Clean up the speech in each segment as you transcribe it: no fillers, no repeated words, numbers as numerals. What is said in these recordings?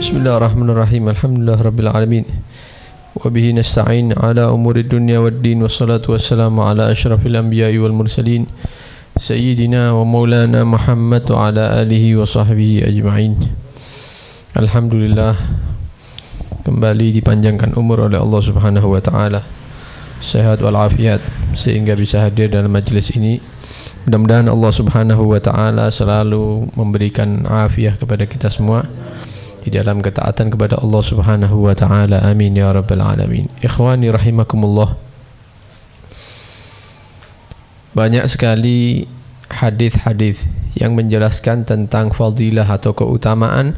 Bismillahirrahmanirrahim. Alhamdulillah rabbil alamin. Wa bihi nasta'in ala umuri dunya waddin, wassalatu wassalamu ala asyrafil anbiya'i wal mursalin sayyidina wa maulana Muhammad wa ala alihi wa sahbihi ajma'in. Alhamdulillah, kembali dipanjangkan umur oleh Allah Subhanahu wa taala, sehat wal afiat sehingga bisa hadir dalam majlis ini. Mudah-mudahan Allah Subhanahu wa taala selalu memberikan afiah kepada kita semua di dalam ketaatan kepada Allah Subhanahu wa taala. Amin ya rabbal alamin. Ikhwani rahimakumullah. Banyak sekali hadis-hadis yang menjelaskan tentang fadilah atau keutamaan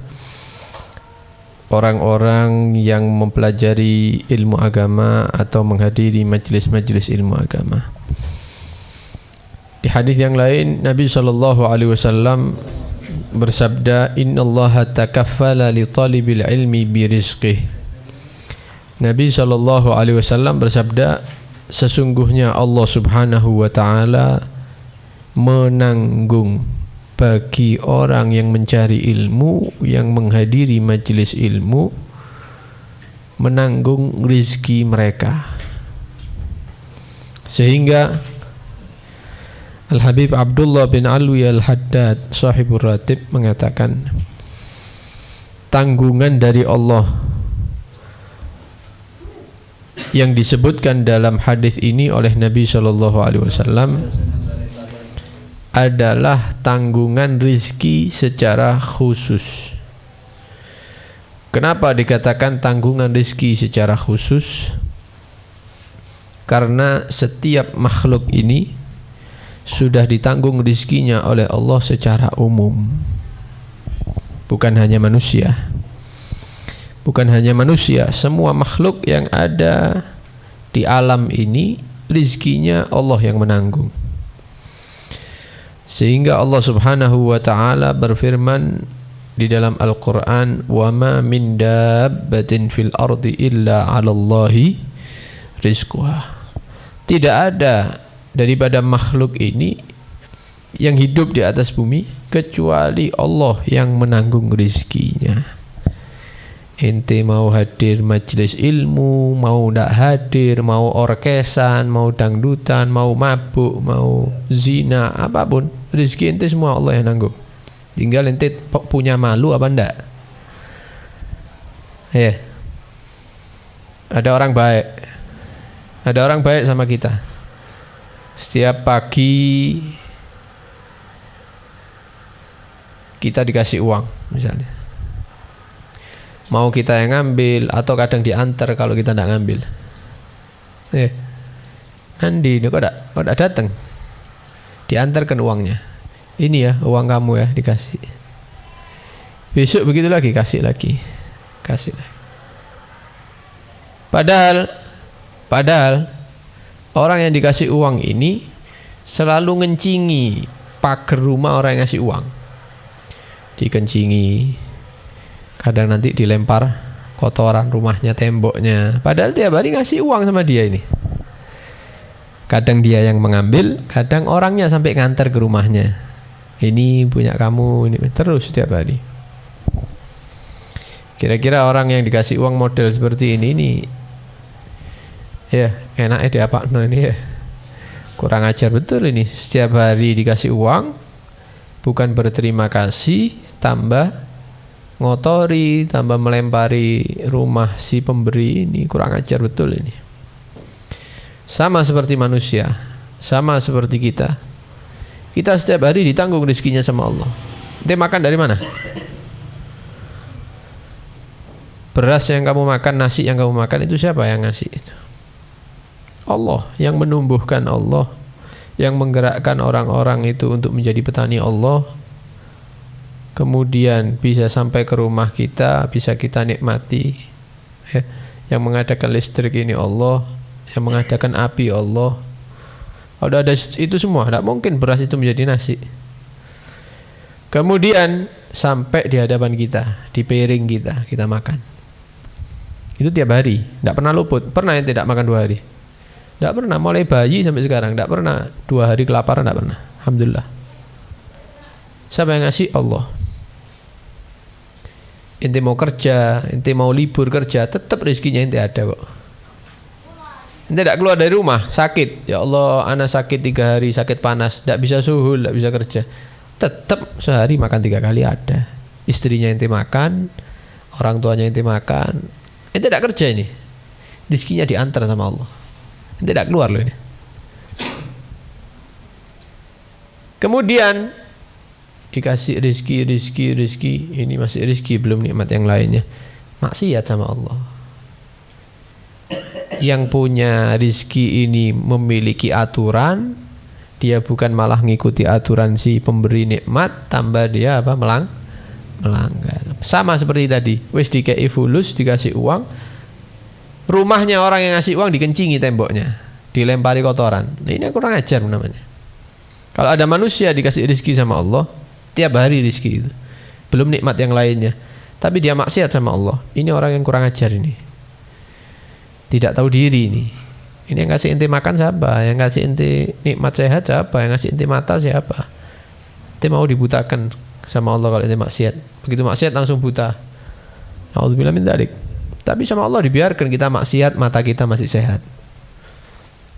orang-orang yang mempelajari ilmu agama atau menghadiri majlis-majlis ilmu agama. Di hadis yang lain Nabi sallallahu alaihi wasallam bersabda, innallaha takaffala li talibil ilmi bi rizqih. Nabi sallallahu alaihi wasallam bersabda, sesungguhnya Allah Subhanahu wa taala menanggung bagi orang yang mencari ilmu, yang menghadiri majelis ilmu, menanggung rizki mereka. Sehingga Al-Habib Abdullah bin Alwi Al-Haddad Sahibur Ratib mengatakan, tanggungan dari Allah yang disebutkan dalam hadis ini oleh Nabi sallallahu alaihi wasallam adalah tanggungan rizki secara khusus. Kenapa dikatakan tanggungan rizki secara khusus? Karena setiap makhluk ini sudah ditanggung rizkinya oleh Allah secara umum. Bukan hanya manusia. Bukan hanya manusia, semua makhluk yang ada di alam ini rizkinya Allah yang menanggung. Sehingga Allah Subhanahu wa taala berfirman di dalam Al-Qur'an, "Wa ma min dabbatin fil ardi illa 'alallahi rizquha." Tidak ada daripada makhluk ini yang hidup di atas bumi kecuali Allah yang menanggung rizkinya. Ente mau hadir majelis ilmu, mau ndak hadir, mau orkesan, mau dangdutan, mau mabuk, mau zina, apapun, rizki ente semua Allah yang nanggung. Tinggal ente punya malu apa ndak. Ya. Ada orang baik sama kita. Setiap pagi kita dikasih uang misalnya, mau kita yang ngambil atau kadang diantar kalau kita tidak ngambil. Nanti kok tidak datang, diantarkan uangnya. Ini ya uang kamu ya, dikasih. Besok begitu lagi, kasih lagi. Padahal orang yang dikasih uang ini selalu ngencingi pagar rumah orang yang ngasih uang. Dikencingi. Kadang nanti dilempar kotoran rumahnya, temboknya. Padahal tiap hari ngasih uang sama dia ini. Kadang dia yang mengambil, kadang orangnya sampai ngantar ke rumahnya. Ini punya kamu, ini terus tiap hari. Kira-kira orang yang dikasih uang model seperti ini ya enaknya diapakno ini ya. Kurang ajar betul ini. Setiap hari dikasih uang, bukan berterima kasih, tambah ngotori, tambah melempari rumah si pemberi ini. Kurang ajar betul ini. Sama seperti manusia, sama seperti kita. Kita setiap hari ditanggung rezekinya sama Allah. Ente makan dari mana? Beras yang kamu makan, nasi yang kamu makan, itu siapa yang ngasih itu? Allah yang menumbuhkan, Allah yang menggerakkan orang-orang itu untuk menjadi petani Allah, kemudian bisa sampai ke rumah kita, bisa kita nikmati ya. Yang mengadakan listrik ini Allah, yang mengadakan api Allah. Kalau ada itu semua, tidak mungkin beras itu menjadi nasi. Kemudian sampai di hadapan kita, di piring kita makan. Itu tiap hari, tidak pernah luput. Pernah yang tidak makan 2 hari? Tidak pernah, mulai bayi sampai sekarang tidak pernah 2 hari kelaparan, tidak pernah. Alhamdulillah. Siapa yang ngasih? Allah. ente mau kerja, ente mau libur kerja, tetap rezekinya ente ada kok. Ente tidak keluar dari rumah, sakit, ya Allah, anak sakit 3 hari, sakit panas, tidak bisa suhul, tidak bisa kerja, tetap sehari makan 3 kali ada. Istrinya ente makan, orang tuanya ente makan, ente tidak kerja ini, rezekinya diantar sama Allah, ente tidak keluar loh ini. Kemudian dikasih rezeki, ini masih rezeki, belum nikmat yang lainnya, maksiat sama Allah. Yang punya rezeki ini memiliki aturan, dia bukan malah ngikuti aturan si pemberi nikmat, tambah dia apa, melanggar. Sama seperti tadi, wis dikei fulus, dikasih uang, rumahnya orang yang ngasih uang dikencingi temboknya, dilempari kotoran. Nah, ini kurang ajar namanya. Kalau ada manusia dikasih rezeki sama Allah, tiap hari rezeki itu, belum nikmat yang lainnya, tapi dia maksiat sama Allah, ini orang yang kurang ajar ini. Tidak tahu diri ini. Ini yang kasih ente makan siapa? Yang kasih ente nikmat sehat siapa? Yang kasih ente mata siapa? Ente mau dibutakan sama Allah kalau ente maksiat. Begitu maksiat langsung buta. Nauzubillah min dzalik. Tapi sama Allah dibiarkan kita maksiat, mata kita masih sehat.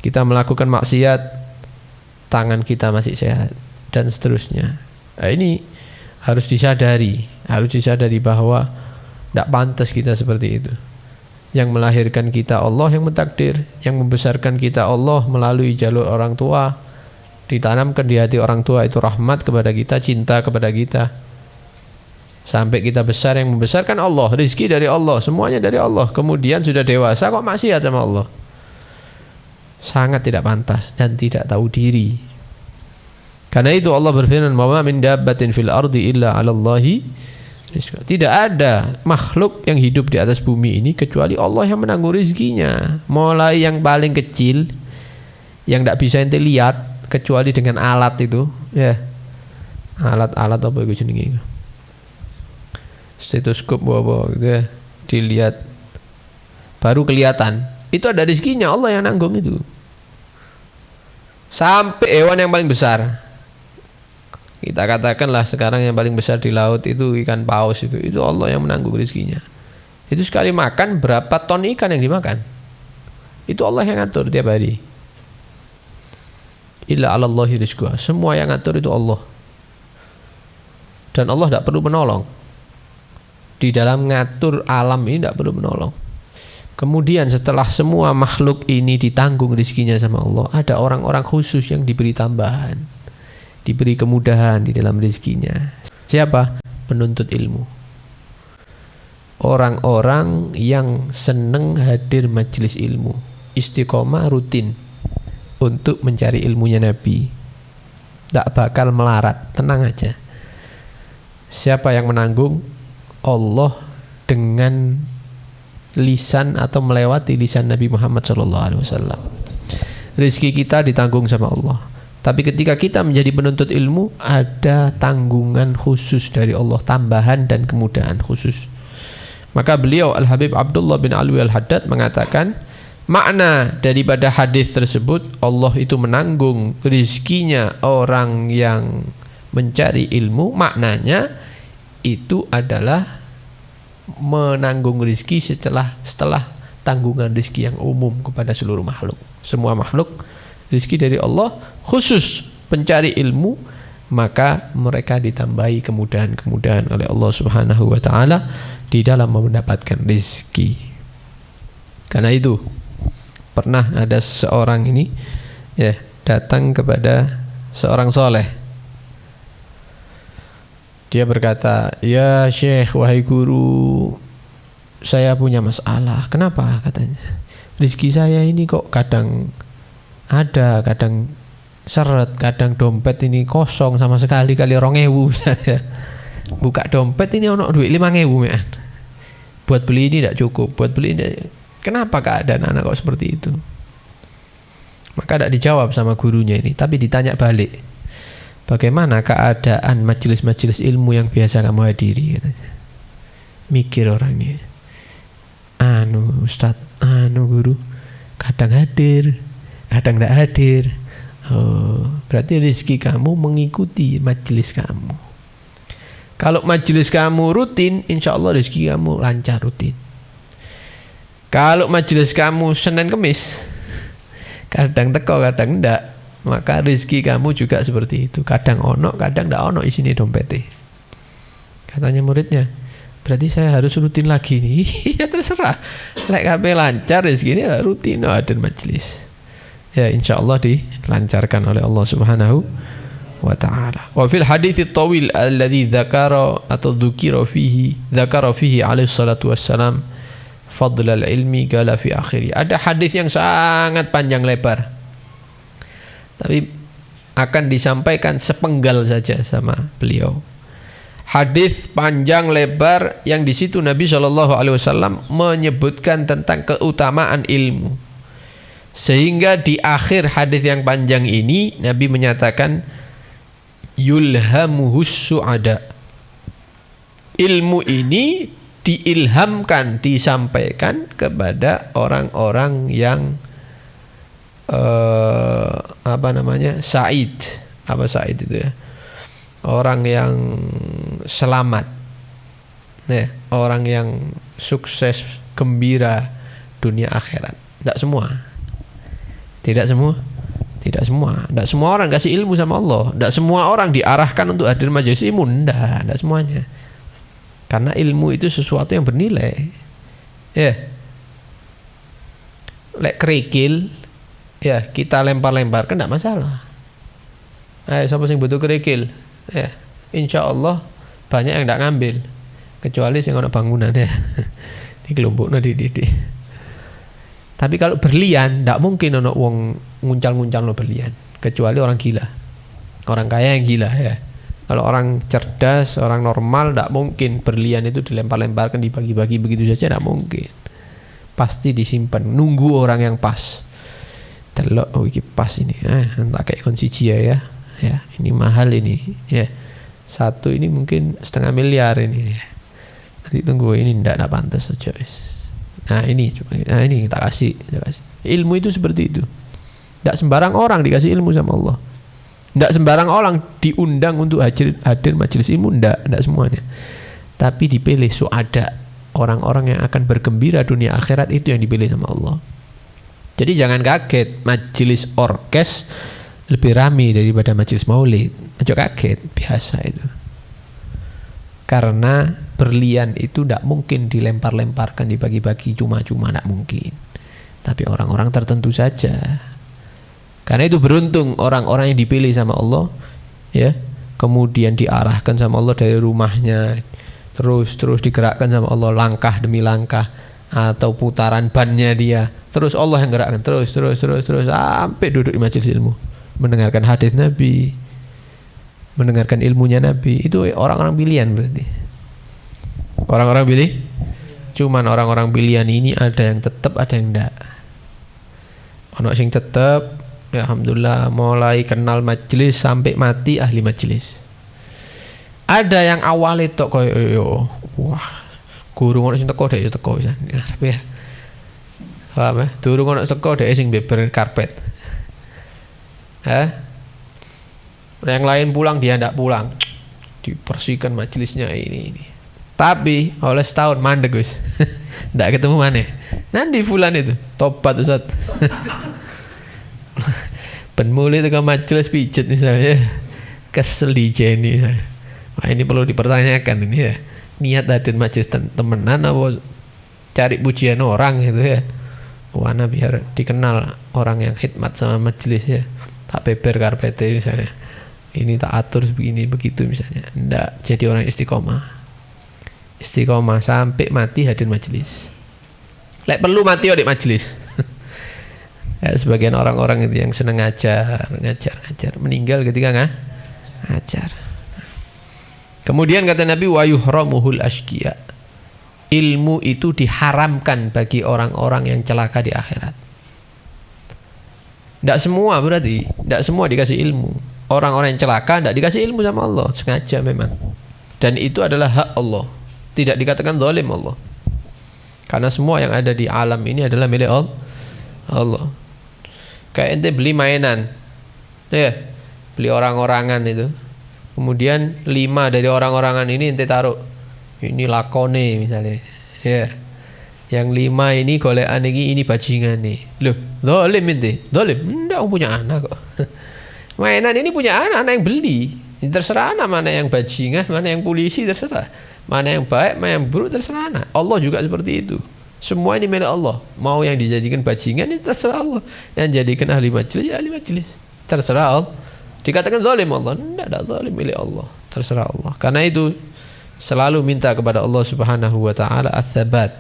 Kita melakukan maksiat, tangan kita masih sehat, dan seterusnya. Nah, ini harus disadari bahwa tidak pantas kita seperti itu. Yang melahirkan kita Allah yang mentakdir, yang membesarkan kita Allah melalui jalur orang tua, ditanamkan di hati orang tua itu rahmat kepada kita, cinta kepada kita, sampai kita besar, yang membesarkan Allah, rezeki dari Allah, semuanya dari Allah. Kemudian sudah dewasa kok maksiat sama Allah, sangat tidak pantas dan tidak tahu diri. Karena itu Allah berfirman, "Wa ma min dabbatin fil ardi illa 'alallahi." Tidak ada makhluk yang hidup di atas bumi ini kecuali Allah yang menanggung rezekinya. Mulai yang paling kecil, yang tidak bisa ente lihat kecuali dengan alat itu, ya, alat apa itu jenenge, stetoskop apa gitu ya, dilihat baru kelihatan. Itu ada rezekinya, Allah yang nanggung itu. Sampai hewan yang paling besar, kita katakanlah sekarang yang paling besar di laut itu ikan paus, itu Allah yang menanggung rezekinya. Itu sekali makan berapa ton ikan yang dimakan, itu Allah yang ngatur tiap hari. Illa 'alallahi rizquha, semua yang ngatur itu Allah. Dan Allah tidak perlu menolong. Di dalam ngatur alam ini tidak perlu menolong. Kemudian setelah semua makhluk ini ditanggung rezekinya sama Allah, ada orang-orang khusus yang diberi tambahan, diberi kemudahan di dalam rezekinya. Siapa? Penuntut ilmu. Orang-orang yang senang hadir majelis ilmu, istiqomah rutin untuk mencari ilmunya Nabi, tidak bakal melarat, tenang aja. Siapa yang menanggung? Allah dengan lisan atau melewati lisan Nabi Muhammad SAW. Rezeki kita ditanggung sama Allah. Tapi ketika kita menjadi penuntut ilmu, ada tanggungan khusus dari Allah, tambahan dan kemudahan khusus. Maka beliau Al-Habib Abdullah bin Alwi Al-Haddad mengatakan, makna daripada hadis tersebut, Allah itu menanggung rezekinya orang yang mencari ilmu, maknanya itu adalah menanggung rezeki setelah tanggungan rezeki yang umum kepada seluruh makhluk. Semua makhluk rezeki dari Allah, khusus pencari ilmu, maka mereka ditambahi kemudahan-kemudahan oleh Allah Subhanahu wa taala di dalam mendapatkan rezeki. Karena itu pernah ada seorang ini ya datang kepada seorang soleh. Dia berkata, "Ya Syekh, wahai guru, saya punya masalah." "Kenapa?" katanya. "Rezeki saya ini kok kadang ada, kadang seret, kadang dompet ini kosong sama sekali, kali 2.000 misalnya. Buka dompet ini ono duit 5.000 mean. Buat beli ini tidak cukup, buat beli ini. Kenapa keadaan anak kok seperti itu?" Maka tidak dijawab sama gurunya ini, tapi ditanya balik, "Bagaimana keadaan majelis-majelis ilmu yang biasa kamu hadiri?" katanya. Mikir orangnya, Ustaz, guru, kadang hadir, kadang tidak hadir. Oh, berarti rezeki kamu mengikuti majelis kamu. Kalau majelis kamu rutin, insya Allah rezeki kamu lancar rutin. Kalau majelis kamu Senin Kemis, kadang teko kadang ndak, maka rezeki kamu juga seperti itu. Kadang ono, kadang ndak ono isine dompete. Katanya muridnya, berarti saya harus rutin lagi nih. Ya terserah. Lek kabeh lancar rezeki ini rutin ada majelis. Ya insya Allah dilancarkan oleh Allah Subhanahu wa ta'ala. Wa fil hadits at-tawil alladhi dzakara atau dzukira fihi alaihi salatu wassalam fadl al-ilmi qala fi akhiri. Ada hadis yang sangat panjang lebar, tapi akan disampaikan sepenggal saja sama beliau. Hadis panjang lebar yang di situ Nabi SAW menyebutkan tentang keutamaan ilmu, sehingga di akhir hadis yang panjang ini Nabi menyatakan yulhamuhus su'ada. Ilmu ini diilhamkan, disampaikan kepada orang-orang yang sa'id. Apa sa'id itu ya? Orang yang selamat. Nah, orang yang sukses, gembira dunia akhirat. Tidak semua. Tidak semua orang kasih ilmu sama Allah. Tidak semua orang diarahkan untuk hadir majelis ilmu. Tidak semuanya. Karena ilmu itu sesuatu yang bernilai. Ya. Lek kerikil, ya kita lempar-lemparkan tidak masalah. Siapa yang butuh kerikil? Ya, insya Allah banyak yang tidak ngambil. Kecuali yang ada bangunan ya. Di kelompoknya di. Tapi kalau berlian, tidak mungkin ono wong nguncal-nguncal lo berlian, kecuali orang gila, orang kaya yang gila ya. Kalau orang cerdas, orang normal, tidak mungkin berlian itu dilempar-lemparkan, dibagi-bagi begitu saja, tidak mungkin. Pasti disimpan, nunggu orang yang pas. Telok, oh ini pas ini, tak kayak konsiji ya, ini mahal ini, ya. Satu ini mungkin 500 miliar ini, ya. Nanti tunggu ini tidak pantas saja, Nah ini tak kasih. Ilmu itu seperti itu. Tidak sembarang orang dikasih ilmu sama Allah. Tidak sembarang orang diundang untuk hadir majelis ilmu. Tidak semuanya. Tapi dipilih suada, orang-orang yang akan bergembira dunia akhirat, itu yang dipilih sama Allah. Jadi jangan kaget majelis orkes lebih ramai daripada majelis maulid. Jangan kaget, biasa itu. Karena berlian itu tidak mungkin dilempar-lemparkan, dibagi-bagi cuma-cuma, tidak mungkin. Tapi orang-orang tertentu saja. Karena itu beruntung orang-orang yang dipilih sama Allah, ya, kemudian diarahkan sama Allah dari rumahnya, terus digerakkan sama Allah langkah demi langkah, atau putaran bannya dia, terus Allah yang gerakkan terus sampai duduk di majelis ilmu, mendengarkan hadis Nabi, mendengarkan ilmunya Nabi. Itu orang-orang pilihan berarti. Orang-orang pilih. Cuman orang-orang pilihan ini ada yang tetap, ada yang enggak. Ono sing tetap, ya alhamdulillah, mulai kenal majelis sampai mati ahli majelis. Ada yang awalnya tok koyo wah, guru ngono sing teko dhek teko pisan. Tapi ya. Paham ya? Durung ono teko dhek sing beber karpet. Yang lain pulang, dia tidak pulang, dibersihkan majelisnya ini. Tapi oleh setahun mandek guys, tidak ketemu mana. Nanti fulan itu tobat Ustaz. Penmuli itu ke majelis pijet misalnya, kesel di Jenny. Nah, ini perlu dipertanyakan ini ya. Niat hadir majelis temenan apa cari pujian orang gitu ya. Wana biar dikenal orang yang khidmat sama majelis ya. Tak beber karpetnya misalnya. Ini tak atur begini begitu misalnya. Ndak jadi orang istiqomah sampai mati hadir majelis. Lek perlu mati di majelis. Ya, sebagian orang-orang itu yang seneng ngajar, meninggal ketika ngajar. Kemudian kata Nabi wa yuhramuhul asqiya. Ilmu itu diharamkan bagi orang-orang yang celaka di akhirat. Tidak semua berarti, tidak semua dikasih ilmu. Orang-orang yang celaka tidak dikasih ilmu sama Allah, sengaja memang. Dan itu adalah hak Allah. Tidak dikatakan zalim Allah. Karena semua yang ada di alam ini adalah milik Allah. Kayak ente beli mainan, ya, beli orang-orangan itu, Kemudian 5 dari orang-orangan ini ente taruh. Ini lakone misalnya. Ya. Yang 5 ini golekan ini bajingan nih. Loh, zalim ente. Zalim. Enggak, punya anak kok. Mainan ini punya anak yang beli. Terserah anak mana yang bajingan, mana yang polisi, terserah. Mana yang baik, mana yang buruk, terserah anak. Allah juga seperti itu. Semua ini milik Allah. Mau yang dijadikan bajingan itu terserah Allah. Yang jadikan ahli majelis, ya ahli majelis. Terserah Allah. Dikatakan zalim Allah, tidak zalim milik Allah, terserah Allah. Karena itu selalu minta kepada Allah Subhanahu wa taala ats-tsabat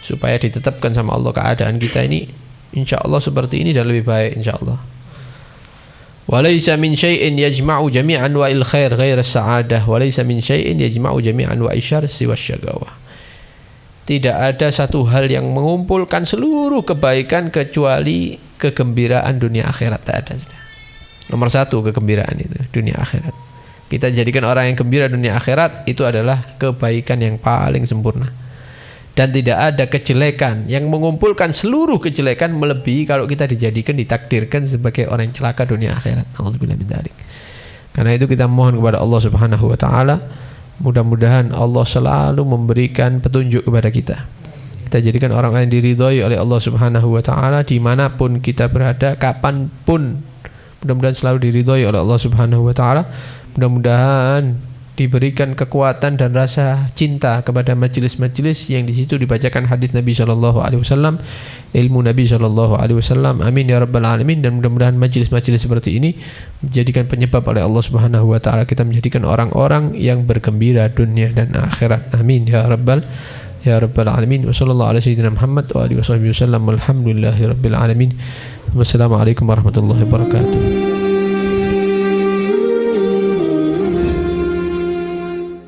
supaya ditetapkan sama Allah keadaan kita ini insyaallah seperti ini dan lebih baik insyaallah. Walaysa min syai'in yajma'u jami'an wa il khair ghaira as-sa'adah walaysa min syai'in yajma'u jami'an wa isyar siwa syagawah. Tidak ada satu hal yang mengumpulkan seluruh kebaikan kecuali kegembiraan dunia akhirat. Tak ada. Nomor 1 kegembiraan itu dunia akhirat. Kita jadikan orang yang gembira dunia akhirat itu adalah kebaikan yang paling sempurna. Dan tidak ada kejelekan yang mengumpulkan seluruh kejelekan melebihi kalau kita dijadikan ditakdirkan sebagai orang yang celaka dunia akhirat. Alhamdulillah min dzalik. Karena itu kita mohon kepada Allah Subhanahu wa taala, mudah-mudahan Allah selalu memberikan petunjuk kepada kita. Kita jadikan orang yang diridhoi oleh Allah Subhanahu wa taala dimanapun kita berada, kapanpun. Mudah-mudahan selalu diridhoi oleh Allah Subhanahu wa taala. Mudah-mudahan diberikan kekuatan dan rasa cinta kepada majelis-majelis yang di situ dibacakan hadis Nabi sallallahu alaihi wasallam, ilmu Nabi sallallahu alaihi wasallam. Amin ya rabbal alamin. Dan mudah-mudahan majelis-majelis seperti ini menjadikan penyebab oleh Allah Subhanahu wa taala kita menjadikan orang-orang yang bergembira dunia dan akhirat. Amin ya rabbal alamin. Wa sallallahu ala sayyidina Muhammad wa alihi wasallam. Walhamdulillahirabbil alamin. Wassalamualaikum warahmatullahi wabarakatuh.